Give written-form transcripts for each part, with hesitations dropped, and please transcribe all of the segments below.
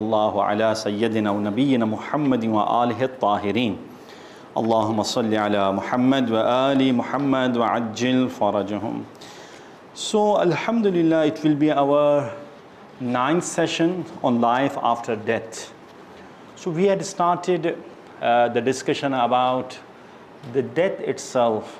الله على سيدنا ونبينا محمد وآله الطاهرين اللهم صل على محمد وآل محمد وعجل فرجهم. So Alhamdulillah, it will be our 9th session on life after death. So we had started the discussion about the death itself,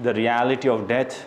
the reality of death,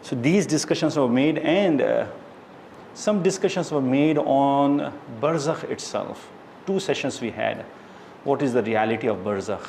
So these discussions were made, and some discussions were made on barzakh itself. 2 sessions we had. What is the reality of barzakh?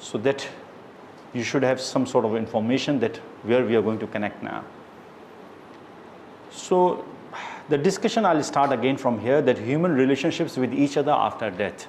so that you should have some sort of information that where we are going to connect now. So the discussion, I'll start again from here, that human relationships with each other after death.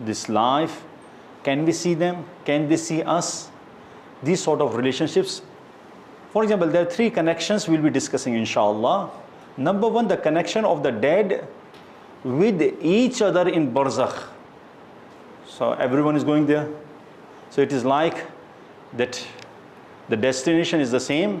this life, can we see them? Can they see us? These sort of relationships. For example, there are 3 connections we'll be discussing, inshallah. Number 1, the connection of the dead with each other in barzakh. So everyone is going there. So it is like that the destination is the same.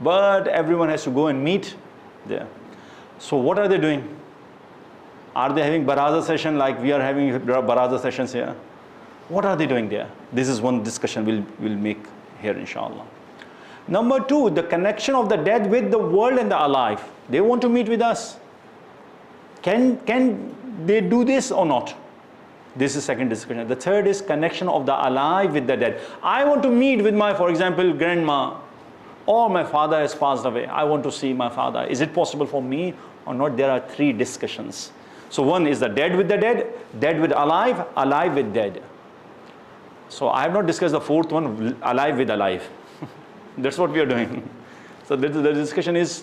But everyone has to go and meet there. So what are they doing? Are they having baraza session like we are having baraza sessions here? What are they doing there? This is one discussion we'll make here, inshallah. Number 2, the connection of the dead with the world and the alive. They want to meet with us. Can they do this or not? This is second discussion. The third is connection of the alive with the dead. I want to meet with my, for example, grandma, or my father has passed away. I want to see my father. Is it possible for me or not? There are 3 discussions. So one is the dead with the dead, dead with alive, alive with dead. So I have not discussed the 4th one, alive with alive. That's what we are doing. So the discussion is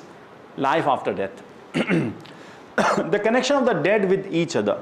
life after death. The connection of the dead with each other.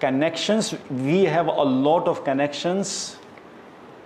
connections, we have a lot of connections.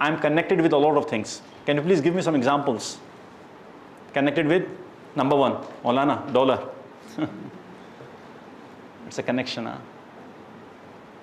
I am connected with a lot of things. Can you please give me some examples? Connected with, number 1, Maulana, dollar. It's a connection.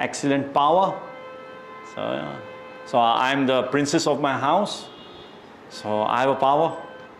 Excellent power. So I am the princess of my house. So I have a power.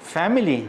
Family.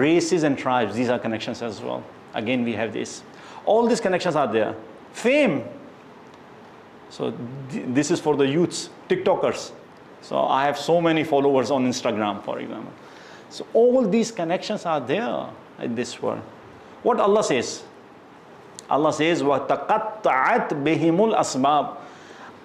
Races and tribes, these are connections as well. Again, we have this. All these connections are there. Fame. So this is for the youths, TikTokers. So I have so many followers on Instagram, for example. So all these connections are there in this world. What Allah says? Allah says, وَتَقَطَّعَتْ بِهِمُ الْأَسْبَابِ.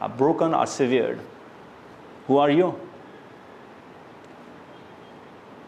are broken or severed. Who are you?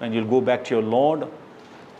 When you'll go back to your Lord,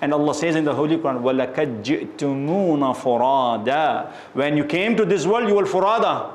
And Allah says in the Holy Quran, وَلَقَدْ جِئْتُمُونَ فُرَادًا. When you came to this world, you were furada.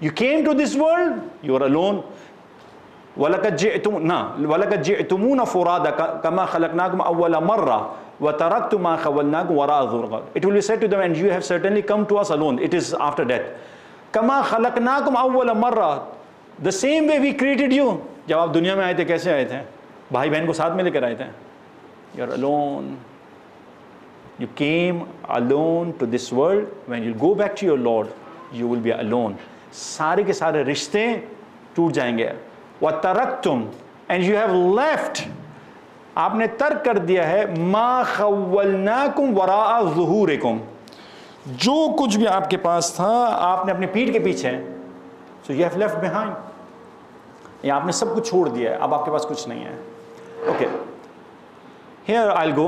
You came to this world, you are alone. وَلَقَدْ جِئْتُمُونَ فُرَادًا كَمَا خَلَقْنَاكُمْ أَوَّلَ مَرَّةٍ وَتَرَكْتُمْ مَا خَوَّلْنَاكُمْ وَرَاءَ ظُهُورِكُمْ. It will be said to them, and you have certainly come to us alone. It is after death. كَمَا خَلَقْنَاكُمْ أَوَّلَ مَرَّةٍ. The same way we created you. جب آپ دنیا میں آئے تھے کیسے آئے تھے؟ بھائی بہن کو ساتھ میں لے کر آئے تھے. You are alone. You came alone to this world. When you go back to your Lord, you will be alone. سارے کے سارے رشتے ٹوٹ جائیں گے. وَتَرَكْتُمْ, and you have left, آپ نے ترک کر دیا ہے مَا خَوَّلْنَاكُمْ وَرَاءَ ظُهُورِكُمْ, جو کچھ بھی آپ کے پاس تھا آپ نے اپنے پیٹھ کے پیچھے. So you have left behind. یا آپ نے سب کچھ چھوڑ دیا ہے, اب آپ کے پاس کچھ نہیں ہے. Okay. Here I'll go.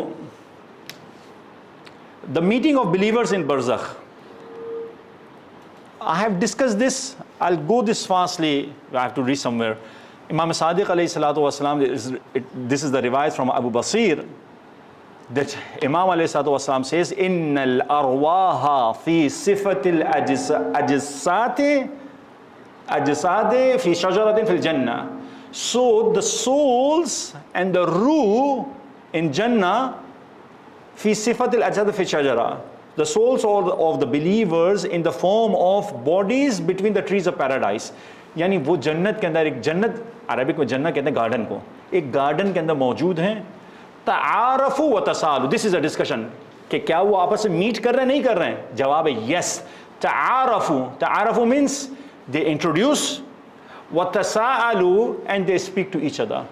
The meeting of believers in Barzakh. I have discussed this. I'll go this fastly. I have to read somewhere. Imam Sadiq alayhi salatu wasalam, this is the riwayat from Abu Basir, that Imam alayhi salatu wasalam says, Innal arwaha fi sifatil ajsade fi shajaratin fil jannah. So the souls and the ruh in Jannah, fi sifatil ajsad fi shajara, the souls of the believers in the form of bodies between the trees of paradise. یعنی وہ جنت کے اندر, ایک جنت Arabic میں جنت کہتے ہیں گارڈن کو, ایک گارڈن کے اندر موجود ہیں. تعارفوا وتسالوا, دس از اے ڈسکشن کہ کیا وہ آپس میں میٹ کر رہے ہیں نہیں کر رہے ہیں. جواب ہے یس. تعارفوا مینس they introduce, وتسالوا and they speak to each other.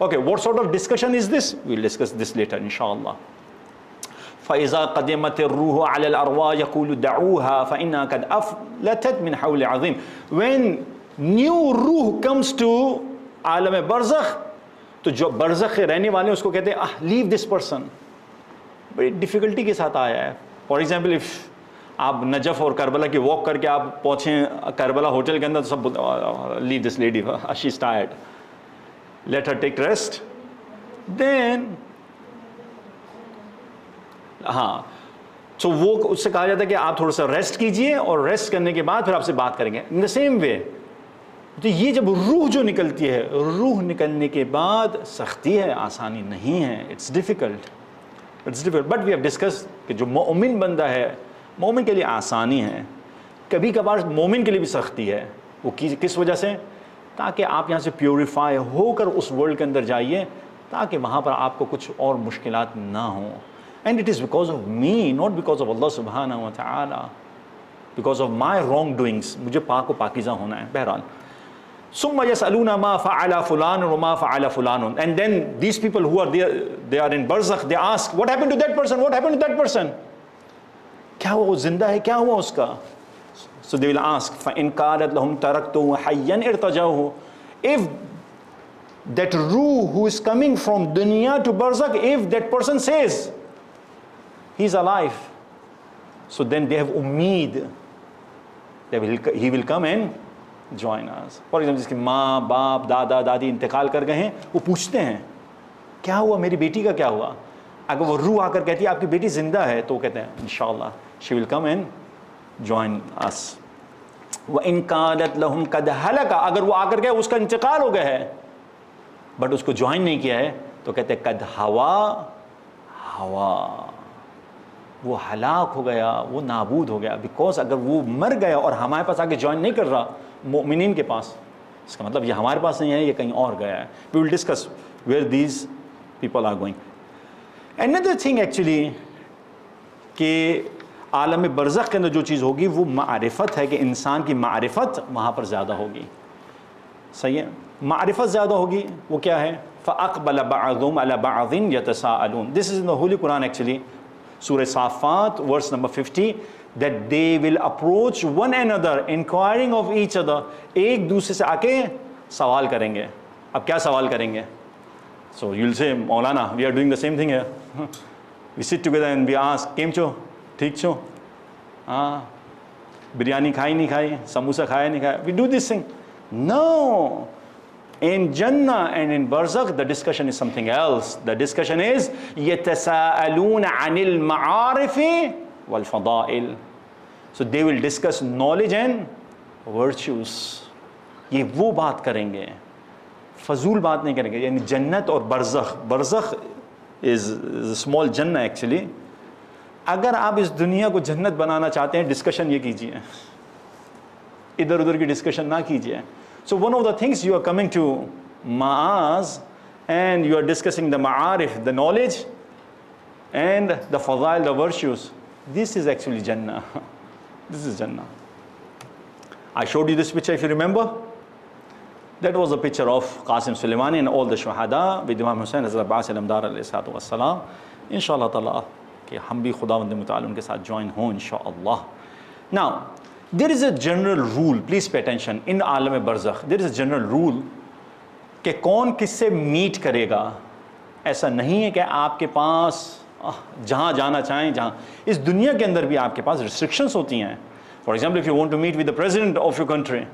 Okay, what sort of discussion is this? We'll discuss this later inshallah. فَإِذَا قَدِمَتِ الرُّوحُ عَلَى الْأَرْوَاحِ يَقُولُ دَعُوهَا فَإِنَّهَا قَدْ أَفْلَتَتْ مِنْ حَوْلِ عَظِيمٍ. When new ruh comes to عالم برزخ, تو جو برزخ کے رہنے والے اس کو کہتے ہیں leave this person. بڑی ڈیفیکلٹی کے ساتھ آیا ہے. فار ایگزامپل اف آپ نجف اور کربلا کی واک کر کے آپ پہنچیں کربلا ہوٹل کے اندر, تو سب leave this lady, she is tired, let her take rest. Then ہاں, تو وہ اس سے کہا جاتا ہے کہ آپ تھوڑا سا ریسٹ کیجئے, اور ریسٹ کرنے کے بعد پھر آپ سے بات کریں گے. ان دا سیم وے, تو یہ جب روح جو نکلتی ہے, روح نکلنے کے بعد سختی ہے, آسانی نہیں ہے. It's difficult, but we have discuss کہ جو مومن بندہ ہے, مومن کے لیے آسانی ہے. کبھی کبھار مومن کے لیے بھی سختی ہے. وہ کس وجہ سے؟ تاکہ آپ یہاں سے پیوریفائی ہو کر اس ورلڈ کے اندر جائیے, تاکہ وہاں پر آپ کو کچھ اور مشکلات نہ ہوں. And it is because of me, not because of Allah subhanahu wa ta'ala, because of my wrongdoings. مجھے پاک و پاکیزہ ہونا ہے. بہرحال, ثم يسألون ما فعل فلان وما فعل فلان, and then these people who are there, they are in barzakh, they ask what happened to that person, what happened to that person, کیا وہ زندہ ہے, کیا ہوا اس کا. So they will ask فَإِنْ قَالَتْ لَهُمْ تَرَكْتُهُ حَيًّا ارْتَجَوْهُ. If that ruh who is coming from dunya to barzakh, if that person says he's alive, so then they have ummeed that he will come and join us. For example, جس کے ماں باپ دادا دادی انتقال کر گئے ہیں, وہ پوچھتے ہیں کیا ہوا, میری بیٹی کا کیا ہوا. اگر وہ روح آ کر کہتی ہے آپ کی بیٹی زندہ ہے, تو وہ کہتے ہیں انشاءاللہ she will come and join us. وَإِنْ قَالَتْ لَهُمْ قَدْ هَلَكَ, اگر وہ آ کر کہے اس کا انتقال ہو گیا ہے بٹ اس کو جوائن نہیں کیا ہے, تو کہتے ہیں قَدْ ہوا, وہ ہلاک ہو گیا, وہ نابود ہو گیا. بیکاز اگر وہ مر گیا اور ہمارے پاس آگے جوائن نہیں کر رہا مومنین کے پاس, اس کا مطلب یہ ہمارے پاس نہیں ہے, یہ کہیں اور گیا ہے. We will discuss where these people are going. Another thing actually, کہ عالم برزخ کے اندر جو چیز ہوگی وہ معرفت ہے, کہ انسان کی معرفت وہاں پر زیادہ ہوگی. صحیح ہے, معرفت زیادہ ہوگی. وہ کیا ہے؟ فَأَقْبَلَ بَعْضُهُمْ عَلَى بَعْضٍ يَتَسَاءَلُونَ. This is in the Holy Quran actually, Surah Safat, verse number 50, that they will approach one another, inquiring of each other. ایک دوسرے سے آ کے سوال کریں گے. اب کیا سوال کریں گے؟ So you'll say, Maulana, we are doing the same thing here. We sit together and we ask, came چھو, ٹھیک چھو, ہاں بریانی کھائی نہیں کھائی, سموسہ کھایا نہیں کھایا. We do this thing. No. In Jannah and in Barzakh, the discussion is something else. The discussion is يَتَسَاءَلُونَ عَنِ الْمَعَارِفِ وَالْفَضَائِلِ. So they will discuss knowledge and virtues. یہ وہ بات کریں گے, فضول بات نہیں کریں گے. یعنی جنت اور برزخ, برزخ is a small Jannah actually. اگر آپ اس دنیا کو جنت بنانا چاہتے ہیں, ڈسکشن یہ کیجئے, ادھر ادھر کی ڈسکشن نہ کیجئے. So one of the things you are coming to Ma'az, and you are discussing the ma'arif, the knowledge, and the fadail, the virtues. This is actually Jannah. This is Jannah. I showed you this picture, if you remember. That was a picture of Qasim Suleimani and all the shuhada with Imam Hussain Hazrat Abbas Alamdar alayhi wassalam. Inshallah ta'ala کہ ہم بھی خداوند متعال ان کے ساتھ join ہوں انشاءاللہ. Now, there is a general rule, please pay attention, in عالم برزخ there is a general rule کہ کون کس سے میٹ کرے گا. ایسا نہیں ہے کہ آپ کے پاس جہاں جانا چاہیں جہاں. اس دنیا کے اندر بھی آپ کے پاس ریسٹرکشنس ہوتی ہیں. For example, if you want to meet with the president of your country,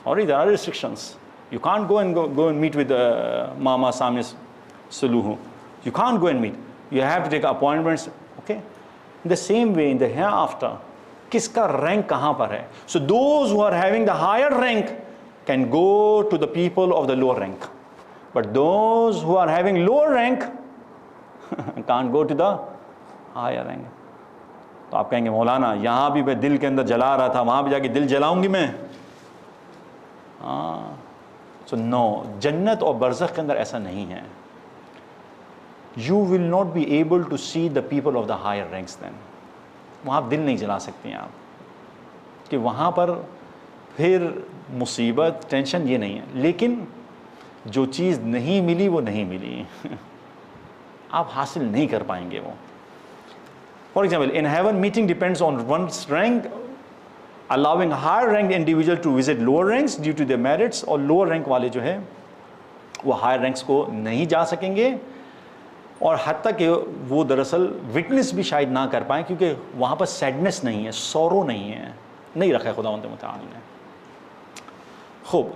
sorry, there are restrictions. You can't go and meet with Mama Samia Suluhu. You can't go and meet. You have to take appointments. Okay? In the same way, in the hereafter, کس کا rank کہاں پر ہے. So those who are having the higher rank can go to the people of the lower rank. But those who are having lower rank can't go to the higher rank. تو آپ کہیں گے مولانا یہاں بھی میں دل کے اندر جلا رہا تھا, وہاں بھی جا کے دل جلاؤں گی میں. So no, جنت اور برزخ کے اندر ایسا نہیں ہے. You will not be able to see the people of the higher ranks then. وہاں دل نہیں جلا سکتے ہیں آپ کہ وہاں پر پھر مصیبت ٹینشن یہ نہیں ہے. لیکن جو چیز نہیں ملی وہ نہیں ملی, آپ حاصل نہیں کر پائیں گے وہ. For example, in heaven, meeting depends on one's rank, allowing higher ranked individual to visit lower ranks due to their merits, اور lower rank والے جو ہے وہ higher ranks کو نہیں جا سکیں گے, اور حتیٰ کہ وہ دراصل وٹنس بھی شاید نہ کر پائیں کیونکہ وہاں پر سیڈنس نہیں ہے, سورو نہیں ہے, نہیں رکھا ہے خداوند متعال نے. خوب,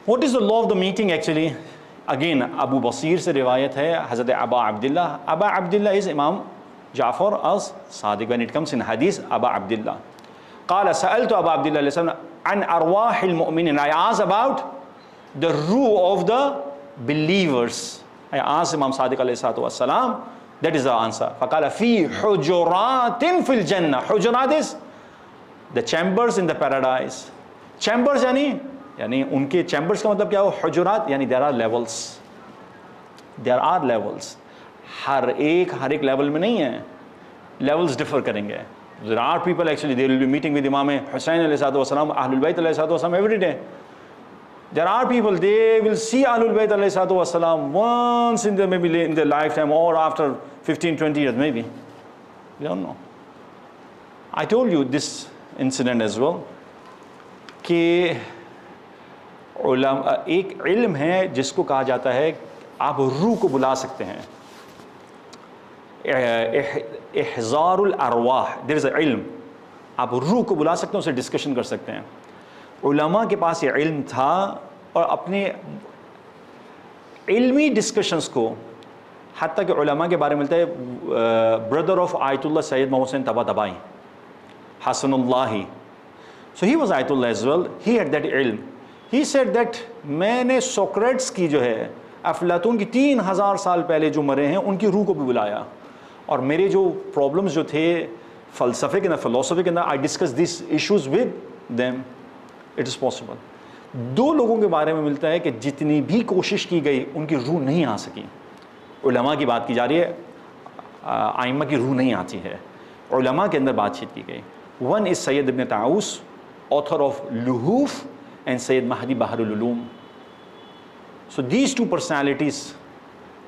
what is the law of the meeting actually? Again, ابو بصیر سے روایت ہے, حضرت ابا عبداللہ. ابا عبداللہ is امام جعفر as Sadiq when it comes in hadith. ابا عبداللہ قال سألت ابا عبداللہ علیہ السلام عن ارواح المؤمنین. I asked about the ruh of the believers. I asked Imam Sadiq alayhi wassalam, that is the answer. فقال في حجرات في الجنة. حجرات is the chambers in the paradise. Chambers یعنی ان کے chambers کا مطلب کیا ہو, حجرات یعنی there are levels. There are levels. ہر ایک لیول میں نہیں ہے, levels differ کریں گے. There are people actually they will be meeting with Imam Hussain alayhi wassalam, Ahlul Bayt alayhi wassalam every day. There are people they will see Ahlul Bayt alayhi wassalam once in their lifetime or after 15-20 years maybe. We don't know. I told you this incident as well کہ ایک علم ہے جس کو کہا جاتا ہے آپ روح کو بلا سکتے ہیں. احضار الارواح, there is a علم, آپ روح کو بلا سکتے ہیں, اسے ڈسکشن کر سکتے ہیں. علماء کے پاس یہ علم تھا اور اپنے علمی ڈسکشنز کو, حتیٰ کہ علماء کے بارے میں ملتا ہے برادر آف آیت اللہ سید محمد حسین Tabatabai Hasan Allah. So he was آیت اللہ as well. He had that علم. He said that میں نے سوکریٹس کی جو ہے افلاطون کی 3000 سال پہلے جو مرے ہیں ان کی روح کو بھی بلایا, اور میرے جو پرابلمز جو تھے فلسفے کے اندر, فلسفے کے اندر, I discussed these issues with them. It is possible. 2 لوگوں کے بارے میں ملتا ہے کہ جتنی بھی کوشش کی گئی ان کی روح نہیں آ سکی. علماء کی بات کی جا رہی ہے, ائمہ کی روح نہیں آتی ہے, علماء کے اندر بات چیت کی گئی. One is سید ابن طاؤس, author of لحوف, and سید مہدی بحر العلوم. So these 2 personalities.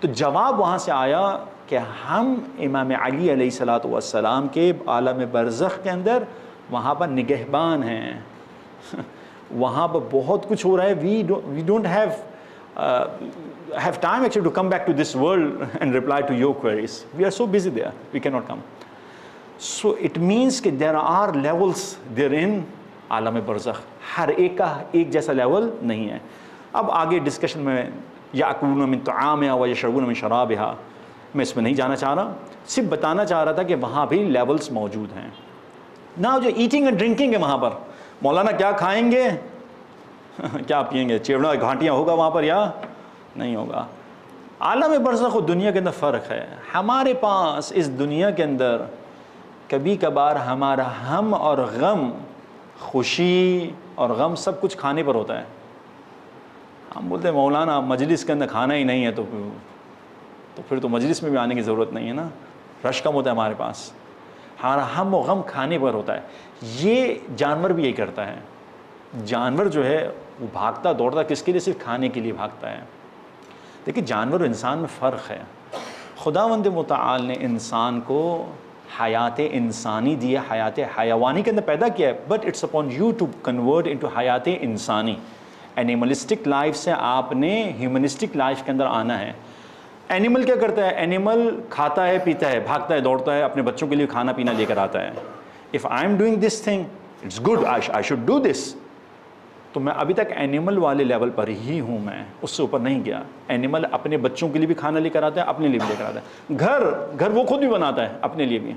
تو جواب وہاں سے آیا کہ ہم امام علی علیہ السلام کے عالم برزخ کے اندر وہاں پر نگہبان ہیں. وہاں پر بہت کچھ ہو رہا ہے. we don't have time actually to come back to this world and reply to your queries. We are so busy there, we cannot come. So it means کہ there are levels there in عالم برزخ. ہر ایک کا ایک جیسا level نہیں ہے. اب آگے ڈسکشن میں یاکلون من طعامها ویشربون من شرابها, میں اس میں نہیں جانا چاہ رہا, صرف بتانا چاہ رہا تھا کہ وہاں بھی لیولز موجود ہیں. نہ جو ایٹنگ اینڈ ڈرنکنگ ہے وہاں پر, مولانا کیا کھائیں گے کیا پئیں گے, چیوڑا گھانٹیاں ہوگا وہاں پر یا نہیں ہوگا. عالم برزخ و دنیا کے اندر فرق ہے. ہمارے پاس اس دنیا کے اندر کبھی کبھار ہمارا ہم اور غم, خوشی اور غم سب کچھ کھانے پر ہوتا ہے. ہم بولتے ہیں مولانا مجلس کے اندر کھانا ہی نہیں ہے تو پھر تو مجلس میں بھی آنے کی ضرورت نہیں ہے نا, رش کم ہوتا ہے ہمارے پاس, ہمارا ہم و غم کھانے پر ہوتا ہے. یہ جانور بھی یہی کرتا ہے. جانور جو ہے وہ بھاگتا دوڑتا کس کے لیے؟ صرف کھانے کے لیے بھاگتا ہے. دیکھیے جانور و انسان میں فرق ہے. خداوند متعال نے انسان کو حیات انسانی دی ہے, حیات حیوانی کے اندر پیدا کیا ہے, but it's upon you to convert into حیات انسانی. اینیملسٹک لائف سے آپ نے ہیومنسٹک لائف کے اندر آنا ہے. اینیمل کیا کرتا ہے؟ اینیمل کھاتا ہے, پیتا ہے, بھاگتا ہے, دوڑتا ہے, اپنے بچوں کے لیے کھانا پینا لے کر آتا ہے. If I am doing this thing it's good, I should do this. تو میں ابھی تک اینیمل والے لیول پر ہی ہوں, میں اس سے اوپر نہیں گیا. اینیمل اپنے بچوں کے لیے بھی کھانا لے کر آتا ہے, اپنے لیے بھی لے کر آتا ہے. گھر وہ خود بھی بناتا ہے اپنے لیے بھی,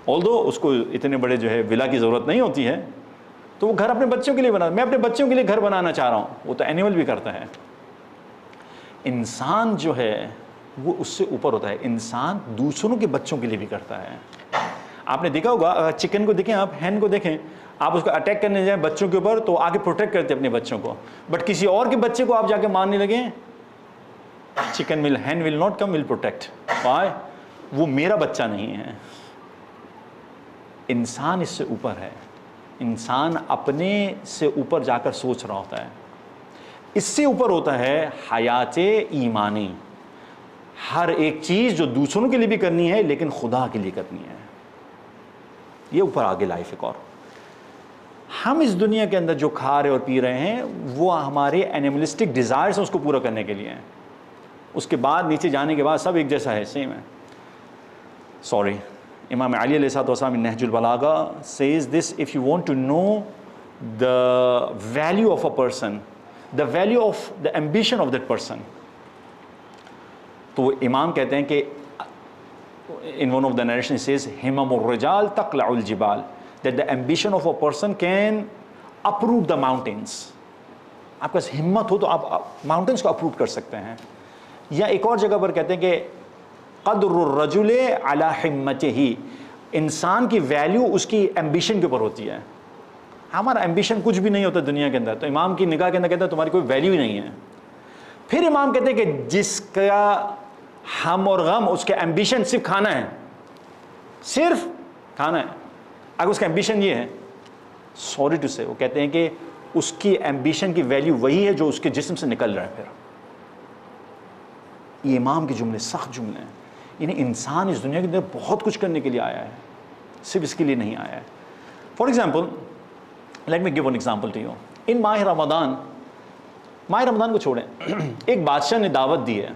آلدو اس کو اتنے بڑے جو ہے ولا کی ضرورت نہیں ہوتی ہے, تو وہ گھر اپنے بچوں کے لیے بناتا ہے. میں اپنے بچوں کے لیے گھر بنانا چاہ رہا ہوں, وہ تو اینیمل بھی کرتا ہے. انسان جو ہے وہ اس سے اوپر ہوتا ہے. انسان دوسروں کے بچوں کے لیے بھی کرتا ہے. آپ نے دیکھا ہوگا, چکن کو دیکھیں آپ, ہین کو دیکھیں, آپ اس کو اٹیک کرنے جائیں بچوں کے اوپر تو آگے پروٹیکٹ کرتے اپنے بچوں کو, بٹ کسی اور کے بچے کو آپ جا کے مارنے لگیں, ہین will not come, will protect. Why? وہ میرا بچہ نہیں ہے. انسان اس سے اوپر ہے. انسان اپنے سے اوپر جا کر سوچ رہا ہوتا ہے. اس سے اوپر ہوتا ہے حیات ایمانی, ہر ایک چیز جو دوسروں کے لیے بھی کرنی ہے لیکن خدا کے لیے کرنی ہے. یہ اوپر آگے لائف ایک اور. ہم اس دنیا کے اندر جو کھا رہے اور پی رہے ہیں وہ ہمارے اینیملسٹک ڈیزائرز ہیں, اس کو پورا کرنے کے لیے ہیں. اس کے بعد نیچے جانے کے بعد سب ایک جیسا ہے, سیم ہے. سوری, امام علی علیہ السلام in Nahj البلاغہ says this: if you want to know the value of a person, the value of the ambition of that person, تو امام کہتے ہیں کہ in one of the narrations says ہمم الرجال تقلع الجبال, that the ambition of a person can uproot the mountains. آپ کا ہمت ہو تو آپ ماؤنٹینس کو اپروٹ کر سکتے ہیں. یا ایک اور جگہ پر کہتے ہیں کہ قدر الرجل علی ہمتہ, انسان کی ویلیو اس کی ایمبیشن کے اوپر ہوتی ہے. ہمارا ایمبیشن کچھ بھی نہیں ہوتا دنیا کے اندر, تو امام کی نگاہ کے اندر کہتے ہیں تمہاری کوئی ویلیو ہی نہیں ہے. پھر امام کہتے ہیں کہ جس کا ہم اور غم, اس کے ایمبیشن صرف کھانا ہے, صرف کھانا ہے, اگر اس کا ایمبیشن یہ ہے, سوری ٹو سے, وہ کہتے ہیں کہ اس کی ایمبیشن کی ویلیو وہی ہے جو اس کے جسم سے نکل رہا ہے. پھر یہ امام کے جملے سخت جملے ہیں. یعنی انسان اس دنیا کے اندر بہت کچھ کرنے کے لیے آیا ہے, صرف اس کے لیے نہیں آیا ہے. For example, let me give one example to you. ان ماہ رمضان کو چھوڑیں, ایک بادشاہ نے دعوت دی ہے.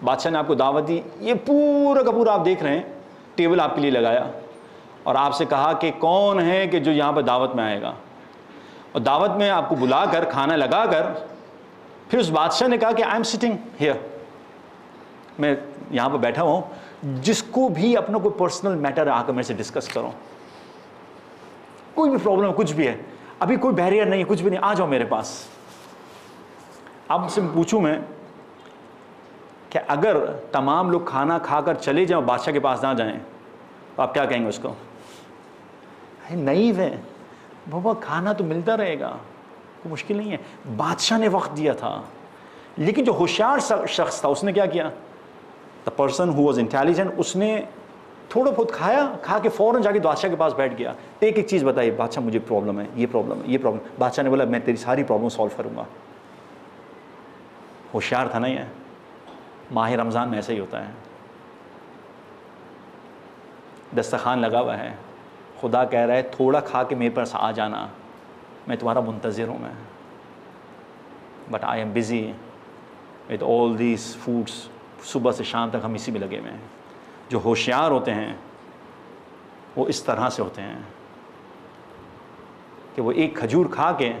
بادشاہ نے آپ کو دعوت دی, یہ پورا کا پورا آپ دیکھ رہے ہیں, ٹیبل آپ کے لیے لگایا اور آپ سے کہا کہ کون ہے کہ جو یہاں پہ دعوت میں آئے گا, اور دعوت میں آپ کو بلا کر کھانا لگا کر پھر اس بادشاہ نے کہا کہ آئی ایم سٹنگ ہیئر, میں یہاں پہ بیٹھا ہوں, جس کو بھی اپنا کوئی پرسنل میٹر آ کر میرے سے ڈسکس کرو, کوئی بھی پرابلم کچھ بھی ہے, ابھی کوئی بیریئر نہیں, کچھ بھی نہیں, آ جاؤ میرے پاس. اب سے پوچھوں میں کہ اگر تمام لوگ کھانا کھا کر چلے جائیں, بادشاہ کے پاس نہ جائیں, تو آپ کیا کہیں گے اس کو؟ نائیو ہے بابا, کھانا تو ملتا رہے گا, کوئی مشکل نہیں ہے. بادشاہ نے وقت دیا تھا, لیکن جو ہوشیار شخص تھا اس نے کیا کیا؟ The person who was intelligent, اس نے تھوڑا بہت کھایا, کھا کے فوراً جا کے بادشاہ کے پاس بیٹھ گیا. ایک ایک چیز بتائی, بادشاہ مجھے پرابلم ہے, یہ پرابلم ہے, یہ پرابلم. بادشاہ نے بولا میں تیری ساری پرابلم سالو کروں گا. ہوشیار تھا نا یہ. ماہ رمضان میں ایسا ہی ہوتا ہے. دسترخوان لگا ہوا ہے, خدا کہہ رہا ہے تھوڑا کھا کے میرے پاس آ جانا, میں تمہارا منتظر ہوں. میں but I am busy with all these foods. صبح سے شام تک ہم اسی میں لگے ہوئے ہیں. جو ہوشیار ہوتے ہیں وہ اس طرح سے ہوتے ہیں کہ وہ ایک کھجور کھا کے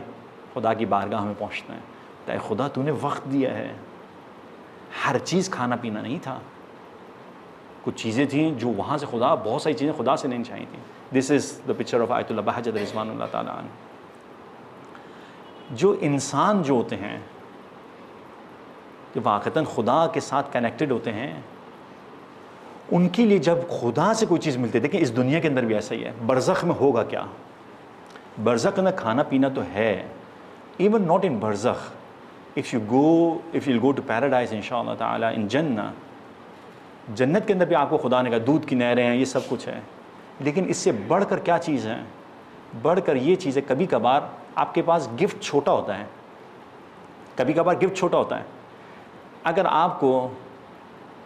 خدا کی بارگاہ میں پہنچتے ہیں. اے خدا تو نے وقت دیا ہے. ہر چیز کھانا پینا نہیں تھا, کچھ چیزیں تھیں جو وہاں سے خدا, بہت ساری چیزیں خدا سے نہیں چاہی تھیں. دس از دا پکچر آف آیت اللہ بہجت رضوان اللہ تعالیٰ عنہ. جو انسان جو ہوتے ہیں کہ واقعتاً خدا کے ساتھ کنیکٹڈ ہوتے ہیں, ان کے لیے جب خدا سے کوئی چیز ملتی ہے, دیکھیں اس دنیا کے اندر بھی ایسا ہی ہے. برزخ میں ہوگا کیا؟ برزخ کے اندر کھانا پینا تو ہے, ایون ناٹ ان برزخ, if you'll go to paradise inshallah ta'ala in Jannah, جنت کے اندر بھی آپ کو خدا نے کہا دودھ کی نہریں ہیں، یہ سب کچھ ہے، لیکن اس سے بڑھ کر کیا چیز ہے؟ بڑھ کر یہ چیز ہے کبھی کبھار آپ کے پاس گفٹ چھوٹا ہوتا ہے، کبھی کبھار گفٹ چھوٹا ہوتا ہے. اگر آپ کو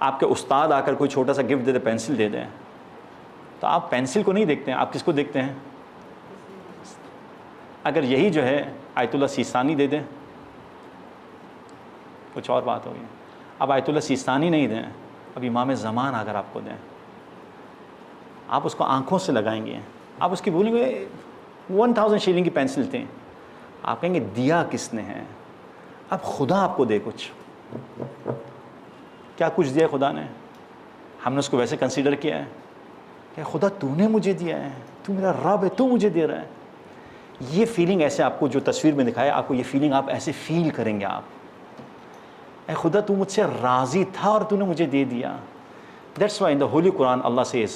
آپ کے استاد آ کر کوئی چھوٹا سا گفٹ دے دے، پینسل دے دیں، تو آپ پینسل کو نہیں دیکھتے ہیں، آپ کس کو دیکھتے ہیں؟ اگر یہی جو ہے آیت اللہ سیستانی دے دیں، کچھ اور بات ہوگی. اب آیت اللہ سیستانی نہیں دیں، اب امام زمان اگر آپ کو دیں، آپ اس کو آنکھوں سے لگائیں گے، آپ اس کی بولیں گے 1000 شیلنگ کی پینسل تھیں، آپ کہیں گے دیا کس نے ہے؟ اب خدا آپ کو دے کچھ، کیا کچھ دیا خدا نے؟ ہم نے اس کو ویسے کنسیڈر کیا ہے کہ خدا تو نے مجھے دیا ہے، تو میرا رب ہے، تو مجھے دے رہا ہے. یہ فیلنگ ایسے آپ کو جو تصویر میں دکھایا، آپ کو یہ فیلنگ آپ ایسے فیل کریں گے، آپ اے خدا تو مجھ سے راضی تھا اور تو نے مجھے دے دیا. That's why in the Holy Quran Allah says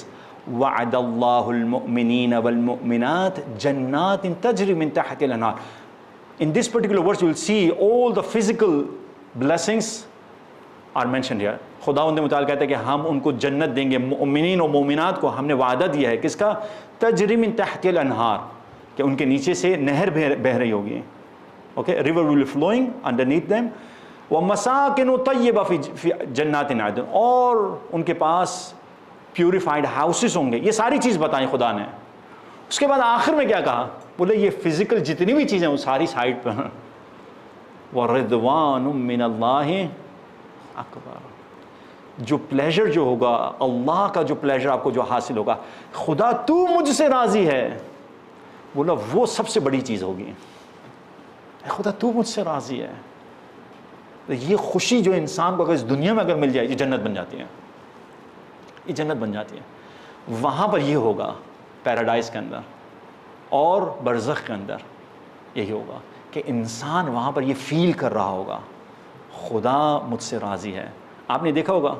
وَعَدَ اللَّهُ الْمُؤْمِنِينَ وَالْمُؤْمِنَاتِ جَنَّاتٍ تَجْرِي مِن تَحْتِهَا الْأَنْهَارُ. In this particular verse you will see all the physical blessings are mentioned here. خدا ان متعال کہتا ہے کہ ہم ان کو جنت دیں گے، مؤمنین و مومنات کو ہم نے وعدہ دیا ہے، کس کا؟ تجری من تحت الانہار، کہ ان کے نیچے سے نہر بہہ رہی ہوگی. Okay, river will be flowing underneath them. وَمَسَاكِنُ طَيِّبَةٌ فِي جَنَّاتٍ عَدْنٍ، اور ان کے پاس پیوریفائڈ ہاؤسز ہوں گے. یہ ساری چیز بتائیں خدا نے. اس کے بعد آخر میں کیا کہا؟ بولے یہ فزیکل جتنی بھی چیزیں وہ ساری سائڈ پہ ہیں. وَرِضْوَانٌ مِّنَ اللَّهِ اکبر. جو پلیجر جو ہوگا، اللہ کا جو پلیجر آپ کو جو حاصل ہوگا، خدا تو مجھ سے راضی ہے، بولا وہ سب سے بڑی چیز ہوگی. خدا تو مجھ سے راضی ہے. یہ خوشی جو انسان کو اگر اس دنیا میں اگر مل جائے، یہ جنت بن جاتی ہے، یہ جنت بن جاتی ہے. وہاں پر یہ ہوگا پیراڈائز کے اندر اور برزخ کے اندر یہی ہوگا کہ انسان وہاں پر یہ فیل کر رہا ہوگا خدا مجھ سے راضی ہے. آپ نے دیکھا ہوگا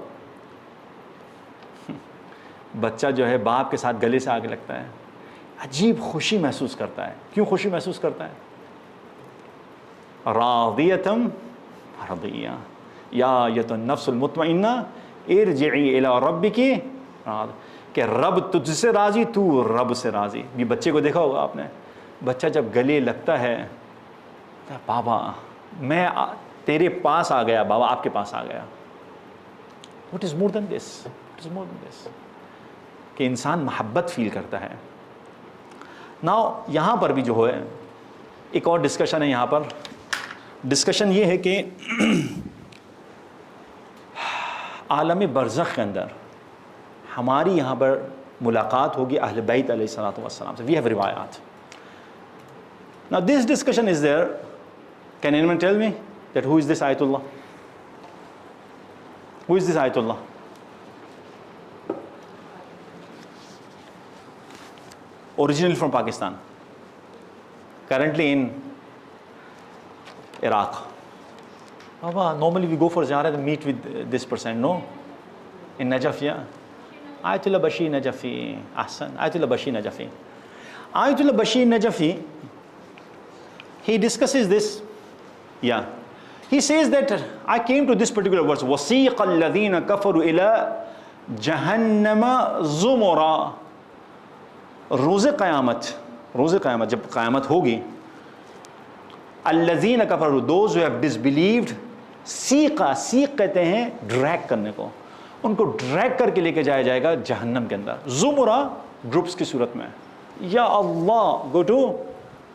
بچہ جو ہے باپ کے ساتھ گلے سے آگے لگتا ہے، عجیب خوشی محسوس کرتا ہے. کیوں خوشی محسوس کرتا ہے؟ راضیتم رضیہ یا ایتھا النفس المطمئنہ ارجعی الی ربک، کہ رب تجھ سے راضی، تو رب سے راضی. یہ بچے کو دیکھا ہوگا آپ نے، بچہ جب گلے لگتا ہے، بابا میں تیرے پاس آ گیا، بابا آپ کے پاس آ گیا. What is more than this? What is more than this? کہ انسان محبت فیل کرتا ہے. ناؤ یہاں پر بھی جو ہے ایک اور ڈسکشن ہے. یہاں پر ڈسکشن یہ ہے کہ عالم برزخ کے اندر ہماری یہاں پر ملاقات ہوگی اہل بیت علیہ الصلوۃ والسلام سے. وی ہیو روایات. Now this discussion is there. Can anyone tell me that who is this Ayatullah? Who is this Ayatullah? Originally from Pakistan, currently in Iraq. Baba, normally we go for ziyarat and meet with this person. No, in Najaf, yeah. Ayatullah Bashir Najafi, Ahsan. Ayatullah Bashir Najafi. Ayatullah Bashir Najafi, he discusses this. Yeah. He says that I came to this particular verse. وَسِيقَ الَّذِينَ كَفَرُوا إِلَىٰ جَهَنَّمَ زُمُرًا. روز قیامت جب قیامت ہوگی، الَّذِينَ كَفَرُوا, those who have disbelieved, سیق کہتے ہیں ڈریگ کرنے کو، ان کو ڈریگ کر کے لے کے جایا جائے گا جہنم کے اندر. زمرہ گروپس کی صورت میں. یا اللہ، گو ٹو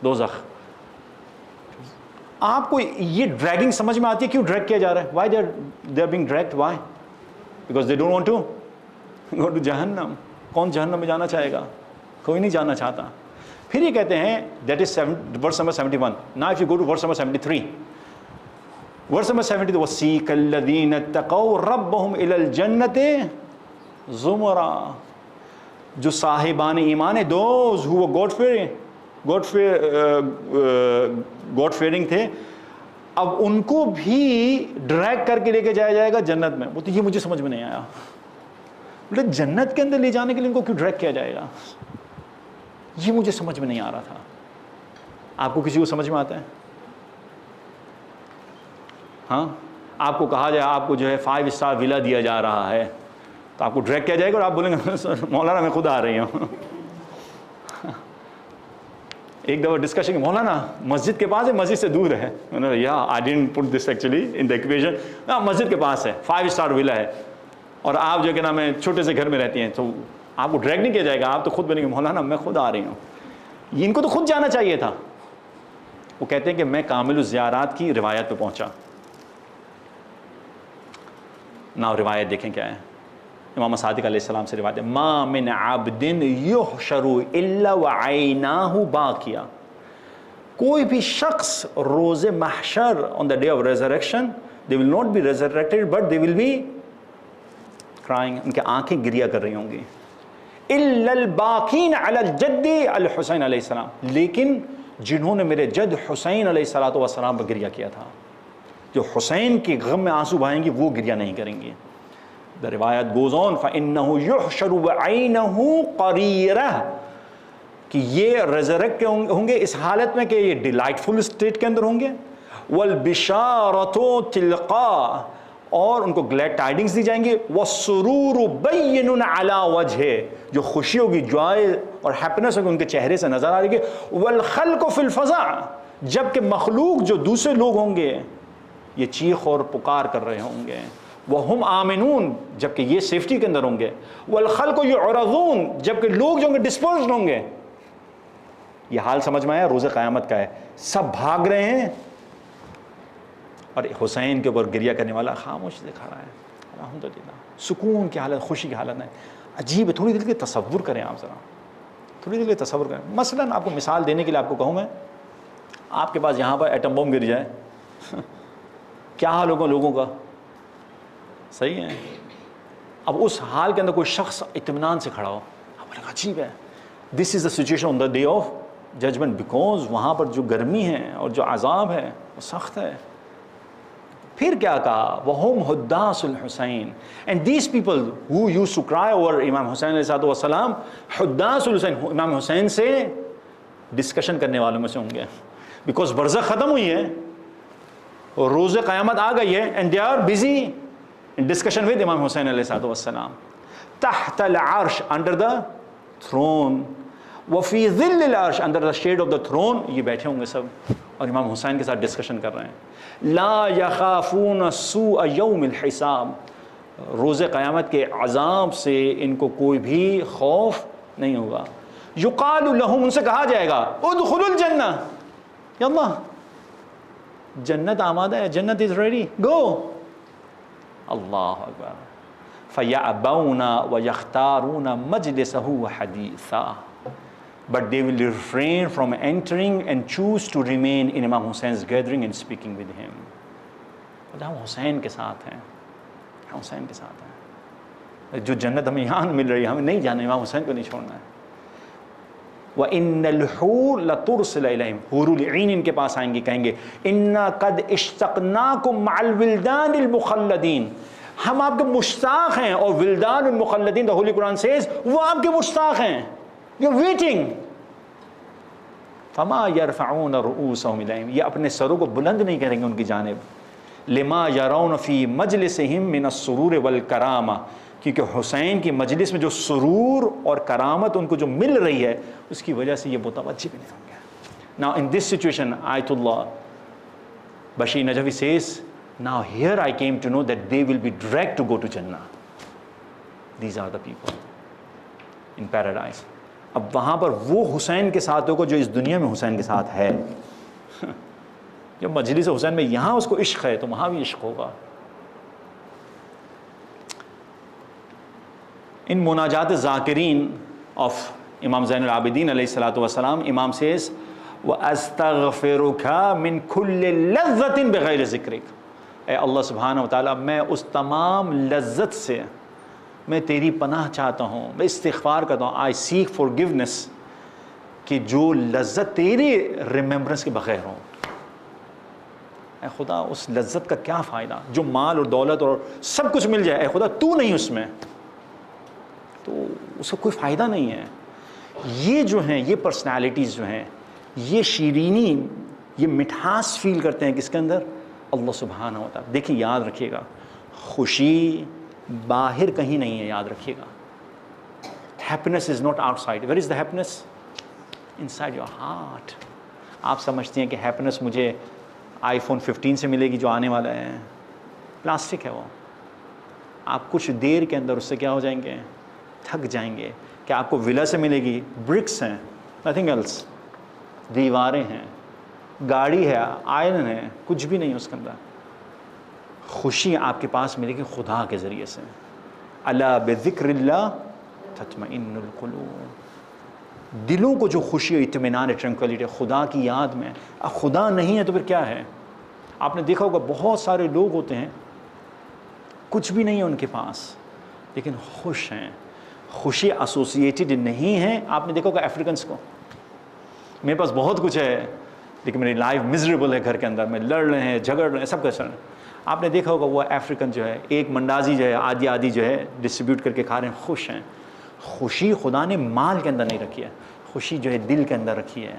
دوزخ. آپ کو یہ ڈریگنگ سمجھ میں آتی ہے کیوں ڈریگ کیا جا رہا ہے؟ Why they are being dragged? Why? Because they don't want to go to جہنم. کون جہنم میں جانا چاہے گا؟ کوئی نہیں جانا چاہتا. پھر یہ کہتے ہیں دیٹ از ورس نمبر 71. نا if you go to verse number 73، verse number 72، وَسِيقَ الَّذِينَ اتَّقَوْا رَبَّهُمْ إِلَى الْجَنَّةِ زُمَرًا. جو صاحبان ایمان ہے، دوز ہو گاڈ فیئرنگ تھے، اب ان کو بھی ڈریگ کر کے لے کے جایا جائے گا جنت میں. وہ تو یہ مجھے سمجھ میں نہیں آیا. بولے جنت کے اندر لے جانے کے لیے ان کو کیوں ڈریگ کیا جائے گا؟ یہ مجھے سمجھ میں نہیں آ رہا تھا. آپ کو کسی کو سمجھ میں آتا ہے؟ ہاں آپ کو کہا جائے آپ کو جو ہے 5 اسٹار ولا دیا جا رہا ہے تو آپ کو ڈریگ کیا جائے گا اور آپ بولیں گے مولانا میں خود آ رہی ہوں. ایک دفعہ ڈسکشن کہ مولانا مسجد کے پاس ہے مسجد سے دور ہے. یا I didn't put this actually in the equation. مسجد کے پاس ہے 5 اسٹار ولا ہے اور آپ جو کہ نام ہے چھوٹے سے گھر میں رہتی ہیں تو آپ کو ڈریگ نہیں کیا جائے گا. آپ تو خود بولیں گے مولانا میں خود آ رہی ہوں. ان کو تو خود جانا چاہیے تھا. وہ کہتے ہیں کہ میں کامل الزیارات کی روایت پہ پہنچا. نا روایت دیکھیں کیا ہے. امام صادق علیہ السلام سے روایت ہے ما من عبد یحشر الا وعیناہ باقیہ. کوئی بھی شخص روز محشر on the day of resurrection they will not be resurrected but they will be crying. ان کے آنکھیں گریا کر رہی ہوں گی. الا الباقین علی الجد الحسین علیہ السلام. لیکن جنہوں نے میرے جد حسین علیہ السلام پر گریا کیا تھا, جو حسین کے غم میں آنسو بہائیں گی وہ گریا نہیں کریں گے. The روایت goes on فَإِنَّهُ يُحْشَرُ وَعَيْنَهُ قَرِيرَةً کہ یہ ریزریکٹ ہوں گے اس حالت میں کہ یہ ڈیلائٹفل اسٹیٹ کے اندر ہوں گے. وَالْبِشَارَةُ تِلْقَا اور ان کو گلیڈ ٹائڈنگز دی جائیں گی. وَالسُّرُورُ بَيِّنٌ عَلَى وَجْهِ جو خوشی ہوگی جوائے اور ہیپینس ہوگی ان کے چہرے سے نظر آ رہی ہے. وَالْخَلْقُ فِي الْفَزَعِ جبکہ مخلوق جو دوسرے لوگ ہوں گے یہ چیخ اور پکار کر رہے ہوں گے. وَهُمْ آمِنُونَ جبکہ یہ سیفٹی کے اندر ہوں گے. وَالْخَلْقُ يُعْرَضُونَ جبکہ لوگ جو ہوں گے ڈسپرسڈ ہوں گے. یہ حال سمجھ میں آیا روز قیامت کا ہے. سب بھاگ رہے ہیں اور حسین کے اوپر گریہ کرنے والا خاموش سے کھڑا ہے. الحمدللہ سکون کی حالت, خوشی کی حالت ہے. عجیب ہے. تھوڑی دل کے تصور کریں آپ ذرا, تھوڑی دل کے تصور کریں. مثلاً آپ کو مثال دینے کے لیے آپ کو کہوں میں, آپ کے پاس یہاں پر ایٹم بم گر جائے کیا حال ہوگا لوگوں کا. صحیح ہے. اب اس حال کے اندر کوئی شخص اطمینان سے کھڑا ہو, آپ بولے عجیب ہے. This is the situation on the day of judgement because وہاں پر جو گرمی ہے اور جو عذاب ہے وہ سخت ہے. پھر کیا کہا وَهُمْ حُدَّاثُ الْحُسَيْن and these people who used to cry over امام حسین علیہ السلام حداث الحسین امام حسین سے ڈسکشن کرنے والوں میں سے ہوں گے. بیکاز برزخ ختم ہوئی ہے اور روز قیامت آ گئی ہے and they are busy in discussion with امام حسین علیہ السلام. تحت العرش under the throne وفی ظل العرش under the shade of the throne یہ بیٹھے ہوں گے سب اور امام حسین کے ساتھ ڈسکشن کر رہے ہیں. لا یخافون سوء یوم الحساب روز قیامت کے عذاب سے ان کو کوئی بھی خوف نہیں ہوگا. یقال لہم ان سے کہا جائے گا ادخلوا الجنہ, یا اللہ جنت آمادہ ہے, جنت از ریڈی, گو. اللہ اکبر. فیعبون ویختارون مجلسہ وحدیثہ but they will refrain from entering and choose to remain in Imam Hussein's gathering and speaking with him. ہم حسین کے ساتھ ہیں, ہم حسین کے ساتھ ہیں. جو جنت ہمیں یہاں مل رہی ہے ہمیں نہیں جانا, امام حسین کو نہیں چھوڑنا ہے. وَإِنَّ الْحُورَ لَتُرْسِلَ إِلَيْهِمْ حور العین ان کے پاس آئیں گے کہیں گے إِنَّا قَدْ اشْتَقْنَاكُمْ مَعَ الْوِلْدَانِ الْمُخَلَّدِينَ ہم آپ کے مشتاق ہیں. اور ولدان المخلدین the Holy Quran says وہ آپ کے مشتاق ہیں. You're waiting. فَمَا يَرْفَعُونَ رُؤُوسَهُمْ إِلَيْهِمْ یہ اپنے سروں کو بلند نہیں کریں گے ان کی جانب. لِمَا يَرَوْنَ فِي مَجْلِسِهِمْ مِنَ السُّرُورِ وَالْكَرَامَةِ کیونکہ حسین کی مجلس میں جو سرور اور کرامت ان کو جو مل رہی ہے اس کی وجہ سے یہ متوجہ بھی نہیں ہوں گے. Now in this situation آیت اللہ Bashir نجوی says now here I came to know that they will be dragged to go to Jannah. These are the people in paradise. اب وہاں پر وہ حسین کے ساتھ ہوگا جو اس دنیا میں حسین کے ساتھ ہے. جب مجلس حسین میں یہاں اس کو عشق ہے تو وہاں بھی عشق ہوگا. ان مناجات ذاکرین آف امام زین العابدین علیہ السلام امام says وَأَسْتَغْفِرُكَ مِنْ كُلِّ لَذَّةٍ بِغَيْرِ ذِكْرِكَ اے اللہ سبحانہ وتعالیٰ میں اس تمام لذت سے میں تیری پناہ چاہتا ہوں, میں استغفار کرتا ہوں. آئی سیک فارگیونیس کہ جو لذت تیری ریممبرنس کے بغیر ہوں. اے خدا اس لذت کا کیا فائدہ جو مال اور دولت اور سب کچھ مل جائے, اے خدا تو نہیں اس میں, تو اس کا کوئی فائدہ نہیں ہے. یہ جو ہیں یہ پرسنالٹیز جو ہیں یہ شیرینی یہ مٹھاس فیل کرتے ہیں کس کے اندر, اللہ سبحانہ و تعالیٰ. دیکھیے یاد رکھیے گا, خوشی باہر کہیں نہیں ہے, یاد رکھیے گا. Happiness is not outside. Where is the happiness? Inside your heart. آپ سمجھتے ہیں کہ ہیپینس مجھے آئی فون 15 سے ملے گی جو آنے والا ہے. پلاسٹک ہے وہ. آپ کچھ دیر کے اندر اس سے کیا ہو جائیں گے؟ تھک جائیں گے. کہ آپ کو ولا سے ملے گی؟ برکس ہیں, نتھنگ ایلس. دیواریں ہیں, گاڑی ہے, آئرن ہے, کچھ بھی نہیں اس کے اندر. خوشی آپ کے پاس ملے گی خدا کے ذریعے سے. الا بذکر اللہ تطمئن القلوب. دلوں کو جو خوشی و اطمینان ہے, ٹرنکولیٹی, خدا کی یاد میں. خدا نہیں ہے تو پھر کیا ہے؟ آپ نے دیکھا ہوگا بہت سارے لوگ ہوتے ہیں کچھ بھی نہیں ہے ان کے پاس لیکن خوش ہیں. خوشی ایسوسیٹڈ نہیں ہے. آپ نے دیکھا ہوگا افریقنس کو, میرے پاس بہت کچھ ہے لیکن میری لائف مزریبل ہے, گھر کے اندر میں لڑ رہے ہیں, جھگڑ رہے ہیں, سب کچھ. آپ نے دیکھا ہوگا وہ افریقن جو ہے ایک منڈازی جو ہے آدھی آدھی جو ہے ڈسٹریبیوٹ کر کے کھا رہے ہیں, خوش ہیں. خوشی خدا نے مال کے اندر نہیں رکھی ہے, خوشی جو ہے دل کے اندر رکھی ہے.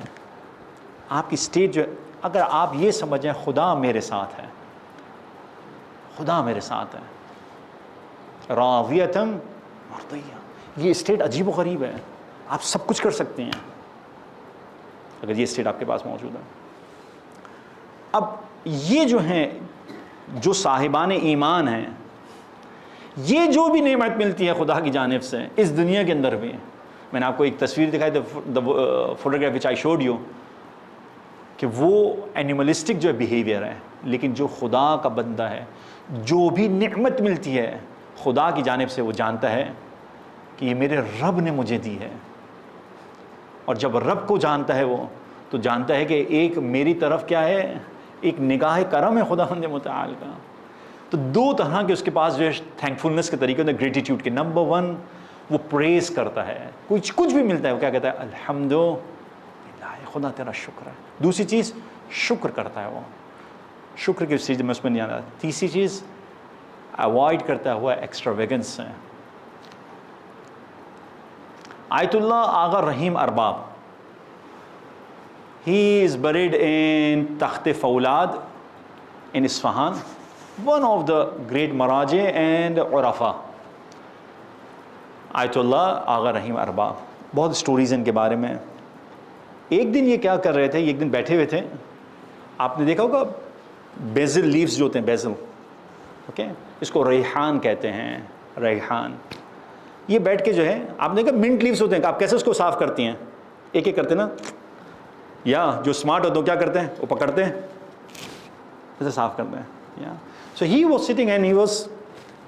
آپ کی اسٹیٹ جو ہے, اگر آپ یہ سمجھیں خدا میرے ساتھ ہے, خدا میرے ساتھ ہے, راضیۃ مرضیہ, یہ اسٹیٹ عجیب و غریب ہے. آپ سب کچھ کر سکتے ہیں اگر یہ اسٹیٹ آپ کے پاس موجود ہے. اب یہ جو ہیں جو صاحبان ایمان ہیں, یہ جو بھی نعمت ملتی ہے خدا کی جانب سے اس دنیا کے اندر بھی, میں نے آپ کو ایک تصویر دکھائی تھی, photograph which I should you, کہ وہ اینیملسٹک جو بیہیویئر ہے, لیکن جو خدا کا بندہ ہے جو بھی نعمت ملتی ہے خدا کی جانب سے وہ جانتا ہے کہ یہ میرے رب نے مجھے دی ہے. اور جب رب کو جانتا ہے وہ تو جانتا ہے کہ ایک میری طرف کیا ہے, ایک نگاہ کرم ہے خداوند متعال کا. تو دو طرح کے اس کے پاس جو ہے تھینکفلنس کے طریقے ہوتے ہیں, گریٹیٹیوڈ کے. نمبر 1 وہ پریز کرتا ہے, کچھ بھی ملتا ہے وہ کیا کہتا ہے, الحمدللہ, خدا تیرا شکر ہے. دوسری چیز شکر کرتا ہے وہ, شکر کی چیز میں اس میں نہیں آتا. تیسری چیز اوائڈ کرتا ہوا ایکسٹراویگنس سے. آیت اللہ آغا رحیم ارباب, he is buried in تخت فولاد in Isfahan, one of the great مراجع and عرفا. آیت اللہ آغا رحیم ارباب, بہت سٹوریز ان کے بارے میں. ایک دن یہ کیا کر رہے تھے, ایک دن بیٹھے ہوئے تھے, آپ نے دیکھا ہوگا بیزل لیوز جو ہوتے ہیں, بیزل, اوکے, اس کو ریحان کہتے ہیں, ریحان. یہ بیٹھ کے جو ہے آپ نے کہا منٹ لیوز ہوتے ہیں, آپ کیسے اس کو صاف کرتی ہیں, ایک ایک کرتے نا, یا جو اسمارٹ ہوتے ہیں کیا کرتے ہیں, وہ پکڑتے ہیں ایسے صاف کرتے ہیں. So he was sitting and he was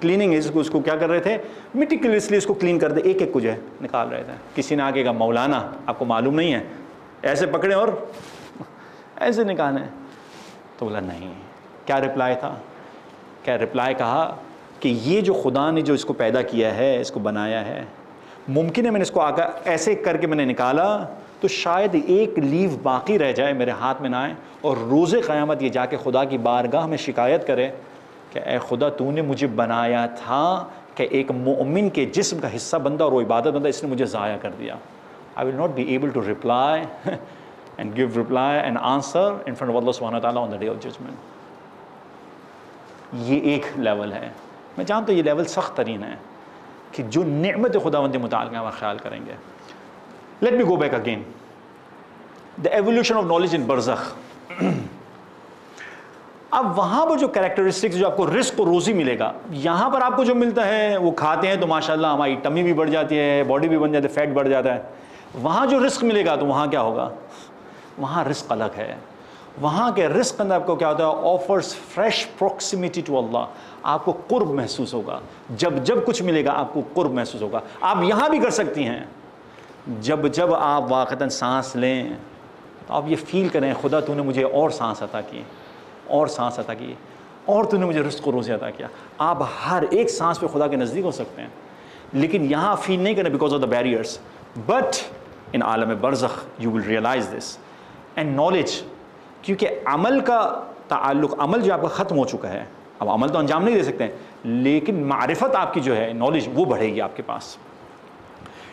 cleaning, اس کو کیا کر رہے تھے, میٹیکولیسلی اس کو کلین کر دے, ایک ایک کو جو ہے نکال رہے تھے. کسی نے آگے کہا مولانا آپ کو معلوم نہیں ہے, ایسے پکڑیں اور ایسے نکالیں. تو بولا نہیں. کیا رپلائی تھا, کیا رپلائی کہا کہ یہ جو خدا نے جو اس کو پیدا کیا ہے, اس کو بنایا ہے, ممکن ہے میں نے اس کو ایسے کر کے میں نے نکالا تو شاید ایک لیو باقی رہ جائے میرے ہاتھ میں نہ آئے, اور روز قیامت یہ جا کے خدا کی بارگاہ میں شکایت کرے کہ اے خدا تو نے مجھے بنایا تھا کہ ایک مومن کے جسم کا حصہ بندہ اور وہ عبادت بندہ, اس نے مجھے ضائع کر دیا. I will not be able to reply and give reply and answer in front of Allah subhanahu wa ta'ala on the day of judgment. یہ ایک لیول ہے. میں جانتا ہوں یہ لیول سخت ترین ہے کہ جو نعمت خداوند متعال کا خیال کریں گے. Let me go back again. The evolution of knowledge in برزخ. اب وہاں پر جو کریکٹرسٹکس جو آپ کو رزق و روزی ملے گا, یہاں پر آپ کو جو ملتا ہے وہ کھاتے ہیں تو ماشاءاللہ ہماری ٹمی بھی بڑھ جاتی ہے, باڈی بھی بن جاتی ہے, فیٹ بڑھ جاتا ہے. وہاں جو رزق ملے گا تو وہاں کیا ہوگا, وہاں رزق الگ ہے. وہاں کے رزق اندر آپ کو کیا ہوتا ہے, آفرز فریش پروکسیمیٹی ٹو اللہ. آپ کو قرب محسوس ہوگا, جب کچھ ملے گا آپ کو قرب محسوس ہوگا. آپ یہاں بھی کر سکتی ہیں, جب آپ واقعتاً سانس لیں تو آپ یہ فیل کریں خدا تو نے مجھے اور سانس عطا کی, اور سانس عطا کی, اور تو نے مجھے رزق و روزی عطا کیا. آپ ہر ایک سانس پہ خدا کے نزدیک ہو سکتے ہیں, لیکن یہاں فیل نہیں کریں because of the barriers. But in عالم برزخ you will realise this. And knowledge, کیونکہ عمل کا تعلق, عمل جو آپ کا ختم ہو چکا ہے, اب عمل تو انجام نہیں دے سکتے ہیں, لیکن معرفت آپ کی جو ہے, نالج, وہ بڑھے گی آپ کے پاس.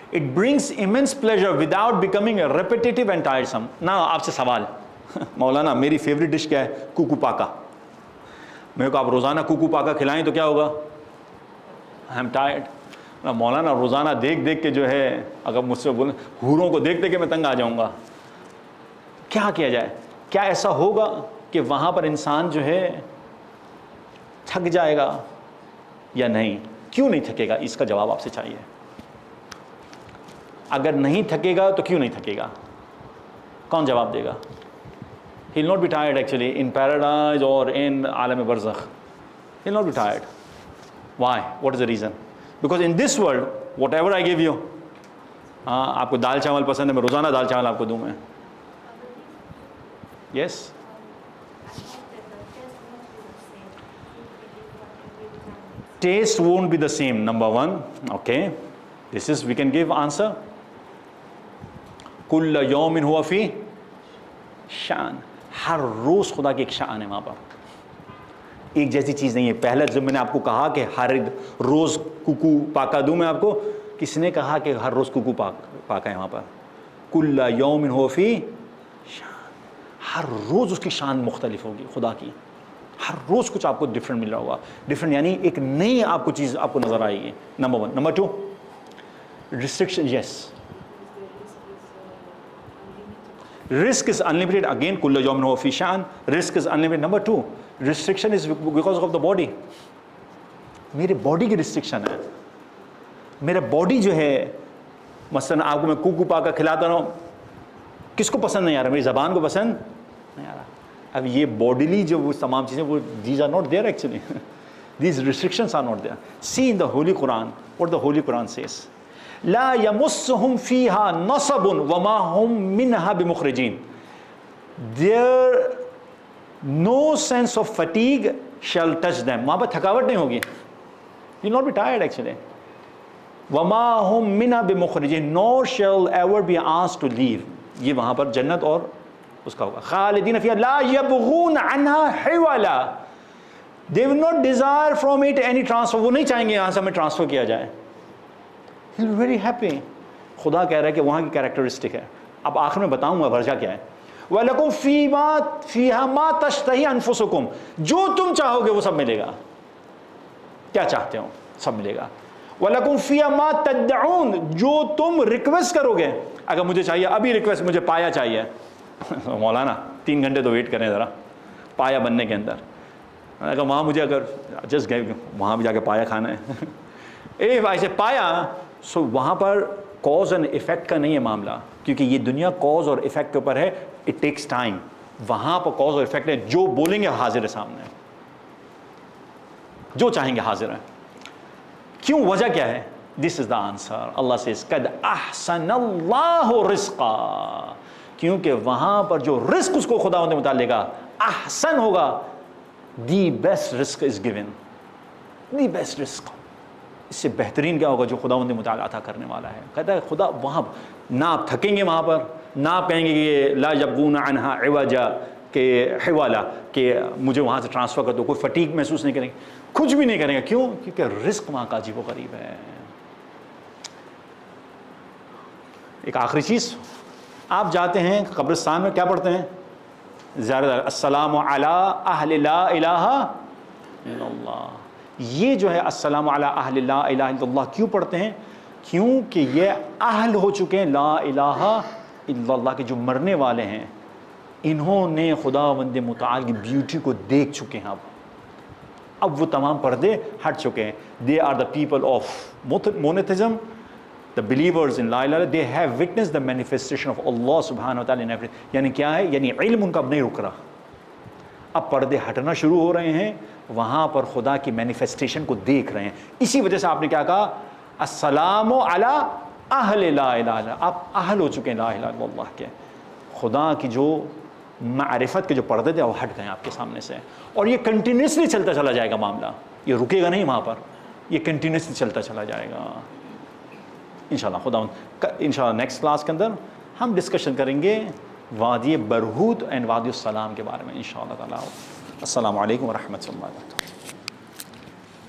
It brings immense pleasure without becoming a repetitive and tiresome. نا آپ سے سوال, مولانا میری فیوریٹ ڈش کیا ہے, کوکو پاکا. میرے کو آپ روزانہ کوکو پاکا کھلائیں تو کیا ہوگا؟ I am tired. مولانا روزانہ دیکھ دیکھ کے جو ہے اگر مجھ سے بولیں حوروں کو دیکھ دیکھ کے میں تنگ آ جاؤں گا. کیا کیا جائے؟ کیا ایسا ہوگا کہ وہاں پر انسان جو ہے تھک جائے گا یا نہیں؟ کیوں نہیں تھکے گا؟ اس کا جواب آپ سے چاہیے. اگر نہیں تھکے گا تو کیوں نہیں تھکے گا؟ کون جواب دے گا؟ He will not be tired actually in paradise or in عالم برزخ. He will not be tired. Why? What is the reason? Because in this world, whatever I give you, آپ کو دال چاول پسند ہے، میں روزانہ دال چاول آپ کو دوں میں. Yes? Taste won't be the same, number one. Okay. This is, we can give answer. کل یوم ہوا فی شان. ہر روز خدا کی ایک شان ہے وہاں پر، ایک جیسی چیز نہیں ہے. پہلے جب میں نے آپ کو کہا کہ ہر روز کوکو پاکا دوں میں آپ کو، کس نے کہا کہ ہر روز کوکو پاکا ہے وہاں پر؟ کل یوم ہوا فی شان. ہر روز اس کی شان مختلف ہوگی خدا کی. ہر روز کچھ آپ کو ڈفرینٹ مل رہا ہوگا. ڈفرینٹ یعنی ایک نئی آپ کو چیز آپ کو نظر آئے گی. Number one. Number two, restriction. Yes, risk is unlimited. Again, kulla yawmin huwa fi sha'n. Risk is unlimited. Number two, restriction is because of the body. میرے باڈی کی ریسٹرکشن ہے. میرا باڈی جو ہے مثلا آپ کو میں کوکو پاکا کھلاتا رہا ہوں، کس کو پسند نہیں آ رہا؟ میری زبان کو پسند نہیں آ رہا. اب یہ باڈیلی جو وہ تمام چیزیں وہ these are not there actually. These restrictions are not there. See in the Holy Quran what the Holy Quran says. لا يمسهم فيها نصب وما هم منها بمخرجين. There no sense of fatigue shall touch them. وہاں پر تھکاوٹ نہیں ہوگی. You will not be tired actually. وما هم منها بمخرجين. Nor shall ever be asked to leave. یہ وہاں پر جنت اور اس کا ہوگا. خالدین فیہا لا یبغون عنها حولا. They will not desire from it any transfer. وہ نہیں چاہیں گے یہاں سے ہمیں ٹرانسفر کیا جائے. He'll be very happy. خدا کہہ رہا ہے کہ وہاں کی کیریکٹرسٹک ہے. اب آخر میں بتاؤں گا ورجہ کیا ہے. وَلَكُمْ فِيهَا مَا تَشْتَهِي أَنفُسُكُمْ. جو تم چاہو گے وہ سب ملے گا. کیا چاہتے ہو سب ملے گا. وَلَكُمْ فِيهَا مَا تَدَّعُونَ. جو تم ریکویسٹ کرو گے. اگر مجھے چاہیے ابھی ریکویسٹ، مجھے پایا چاہیے، مولانا 3 گھنٹے تو ویٹ کریں ذرا پایا بننے کے اندر. اگر وہاں مجھے اگر جسٹ گئے وہاں بھی جا کے پایا کھانا ہے اے بھائی سے پایا، سو وہاں پر کاز اینڈ افیکٹ کا نہیں ہے معاملہ، کیونکہ یہ دنیا کاز اور افیکٹ کے اوپر ہے. It takes time. وہاں پر کاز اور افیکٹ ہے. جو بولیں گے حاضر ہے سامنے، جو چاہیں گے حاضر ہے. کیوں؟ وجہ کیا ہے؟ This is the answer. اللہ سے قد احسن اللہ رزقا. کیونکہ وہاں پر جو رزق اس کو خدا نے متعلق گا احسن ہوگا. دی بیسٹ رزق از گیون. دی بیسٹ رزق. اس سے بہترین کیا ہوگا جو خدا ان متعلق عطا کرنے والا ہے. کہتا ہے خدا وہاں نہ آپ تھکیں گے، وہاں پر نہ آپ کہیں گے کہ لا یبغون عنہا عوجا کہ حوالا کہ مجھے وہاں سے ٹرانسفر کر دو. کوئی فٹیگ محسوس نہیں کریں گے، کچھ بھی نہیں کریں گے. کیوں؟ کیونکہ رزق وہاں کا عجیب و غریب ہے. ایک آخری چیز، آپ جاتے ہیں قبرستان میں، کیا پڑھتے ہیں؟ زیادہ السلام علی اہل لا الہ الا اللہ. یہ جو ہے السلام علی اہل لا الہ الا اللہ کیوں پڑھتے ہیں؟ کیونکہ یہ اہل ہو چکے ہیں لا الہ الا اللہ کے. جو مرنے والے ہیں انہوں نے خداوند متعال کی بیوٹی کو دیکھ چکے ہیں. اب وہ تمام پردے ہٹ چکے ہیں. They are the people of monotheism. The believers in La ilaha illallah, they have witnessed the manifestation of Allah subhanahu wa ta'ala in everything. یعنی کیا ہے؟ یعنی علم ان کا اب نہیں رک رہا. اب پردے ہٹنا شروع ہو رہے ہیں. وہاں پر خدا کی مینیفیسٹیشن کو دیکھ رہے ہیں. اسی وجہ سے آپ نے کیا کہا؟ السلام علی اہل لا الہ الا اللہ. آپ اہل ہو چکے ہیں لا الہ الا اللہ کے. خدا کی جو معرفت کے جو پردے تھے وہ ہٹ گئے آپ کے سامنے سے. اور یہ کنٹینیوسلی چلتا چلا جائے گا معاملہ. یہ رکے گا نہیں وہاں پر. یہ کنٹینیوسلی چلتا چلا جائے گا انشاءاللہ. خدا انشاءاللہ نیکسٹ کلاس کے اندر ہم ڈسکشن کریں گے وادی برہوت اینڈ وادی السلام کے بارے میں انشاءاللہ تعالی. السلام علیکم ورحمۃ اللہ وبرکاتہ.